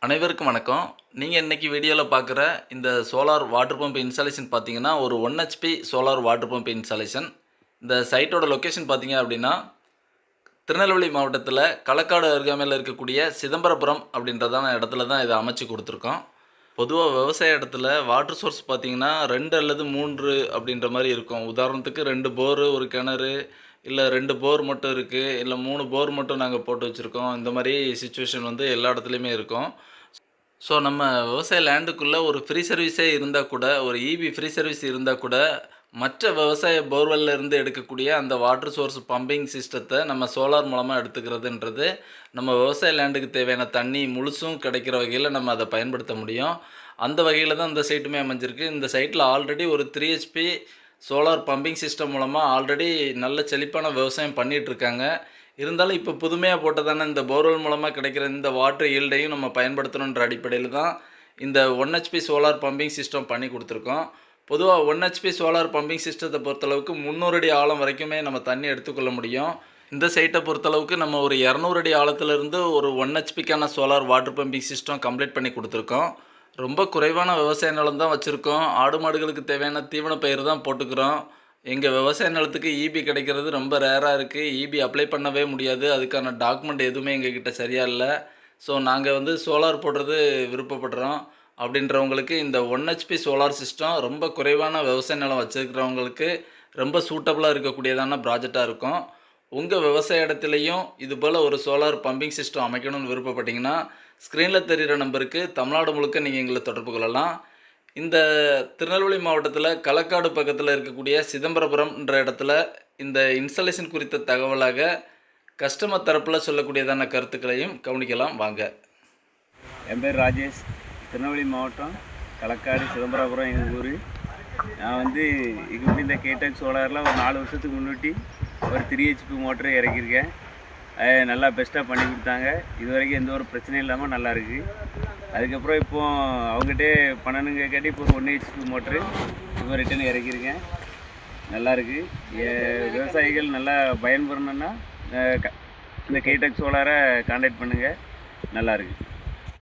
அனைவருக்கும் வணக்கம். நீங்க இன்னைக்கு வீடியோல பார்க்குற இந்த சோலார் வாட்டர் பம்ப் இன்ஸ்டாலேஷன் பார்த்தீங்கன்னா, ஒரு 1 HP solar water pump installation. இந்த சைட்டோட லொகேஷன் பார்த்தீங்க அப்படின்னா, திருநெல்வேலி மாவட்டத்தில களக்காடு அருகாமையில இருக்கக்கூடிய சிதம்பரபுரம் அப்படின்றதான இடத்துல தான் இத அமைச்சு குடுத்துருக்கோம். பொதுவா விவசாய இடத்துல வாட்டர் சோர்ஸ் பார்த்தீங்கன்னா, 2 அல்லது 3 அப்படின்ற மாரி இருக்கும். உதாரணத்துக்கு 2 போரு, 1 கிணறு, இல்ல 2 போர் மட்டும் இருக்கு. இல்ல 3 போர் மட்டும் நாங்க போட்டு வச்சிருக்கோம். இந்த மாரி சிச்சுவேஷன் வந்து எல்லா இடத்துலயுமே இருக்கும். ஸோ நம்ம விவசாய லேண்டுக்குள்ள ஒரு ஃப்ரீ சர்வீஸே இருந்தா கூட, ஒரு ஈபி ஃப்ரீ சர்வீஸ் இருந்தா கூட, மற்ற விவசாய போர்வெல்ல இருந்து எடுக்கக்கூடிய அந்த வாட்டர் சோர்ஸ் பம்பிங் சிஸ்டத்த நம்ம சோலார் மூலமா எடுத்துக்கிறதுன்றது, நம்ம விவசாய லேண்டுக்கு தேவையான தண்ணி முழுசும் கிடைக்கிற வகையில நம்ம அத பயன்படுத்த முடியும். அந்த வகையில தான் இந்த சைட்டுமே அமைஞ்சிருக்கு. இந்த சைட்ல ஆல்ரெடி ஒரு 3 ஹெச்பி சோலார் பம்பிங் சிஸ்டம் மூலமா ஆல்ரெடி நல்ல செழிப்பான விவசாயம் பண்ணிட்டுருக்காங்க. இருந்தாலும் இப்போ புதுமையா போட்டதான இந்த போர்வெல் மூலமா கிடைக்கிற இந்த வாட்டர் ஈல்டையும் நம்ம பயன்படுத்தணுன்ற அடிப்படையில தான் இந்த 1 ஹெச்பி சோலார் பம்பிங் சிஸ்டம் பண்ணி குடுத்துருக்கோம். பொதுவா 1 ஹெச்பி சோலார் பம்பிங் சிஸ்டத்த பொறுத்தளவுக்கு 300 அடி ஆழம் வரைக்குமே நம்ம தண்ணி எடுத்துக்கொள்ள முடியும். இந்த சைட்ட பொறுத்தளவுக்கு நம்ம ஒரு 200 அடி ஆழத்திலிருந்து ஒரு 1 ஹெச்பிக்கான solar water pumping system complete பண்ணி குடுத்துருக்கோம். ரொம்ப குறைவான விவசாய நிலம் தான் வச்சிருக்கோம். ஆடு, மாடுகளுக்கு தேவையான தீவன பயிர் தான் போட்டுக்கிறோம். எங்க விவசாய நிலத்துக்கு ஈபி கிடைக்கிறது ரொம்ப ரேரா இருக்கு. ஈபி அப்ளை பண்ணவே முடியாது. அதுக்கான டாக்குமெண்ட் எதுவுமே எங்ககிட்ட சரியா இல்ல. ஸோ நாங்க வந்து சோலார் போடுறது விருப்பப்படுறோம். அப்படின்றவங்களுக்கு இந்த 1 ஹெச்பி சோலார் சிஸ்டம் ரொம்ப குறைவான விவசாய நிலம் வச்சிருக்கிறவங்களுக்கு ரொம்ப சூட்டபிளா இருக்கக்கூடியதான ப்ராஜெக்ட்டா இருக்கும். உங்க விவசாய இடத்திலயும் இதுபோல ஒரு சோலார் பம்பிங் சிஸ்டம் அமைக்கணும்னு விருப்பப்பட்டீங்கன்னா, ஸ்க்ரீன்ல தெரியிற நம்பருக்கு தமிழ்நாடு முழுக்க நீங்க எங்கள தொடர்பு கொள்ளலாம். இந்த திருநெல்வேலி மாவட்டத்தில களக்காடு பக்கத்தில இருக்கக்கூடிய சிதம்பரபுரம்ன்ற இடத்துல இந்த இன்ஸ்டாலேஷன் குறித்த தகவலாக கஸ்டமர் தரப்புல சொல்லக்கூடியதான கருத்துக்களையும் கவனிக்கலாம் வாங்க. என் பேர் ராஜேஷ். திருநெல்வேலி மாவட்டம் களக்காடு சிதம்பரபுரம் எங்கள் ஊர். நான் வந்து இந்த கேடெக் சோலாரில் ஒரு 4 வருஷத்துக்கு முன்னாடி ஒரு 3 ஹெச்பி மோட்டரு இறக்கியிருக்கேன். நல்லா பெஸ்ட்டாக பண்ணி கொடுத்தாங்க. இது வரைக்கும் எந்த ஒரு பிரச்சனையும் இல்லாமல் நல்லா இருக்குது. அதுக்கப்புறம் இப்போது அவங்ககிட்டே பண்ணணுங்க கேட்டி இப்போ ஒரு 1 ஹெச்பி மோட்ரு இப்போ ரிட்டன் இறக்கியிருக்கேன். நல்லாயிருக்கு. விவசாயிகள் நல்லா பயன்பெறணுன்னா இந்த கேடெக் சோலாரை கான்டாக்ட் பண்ணுங்கள். நல்லாயிருக்கு.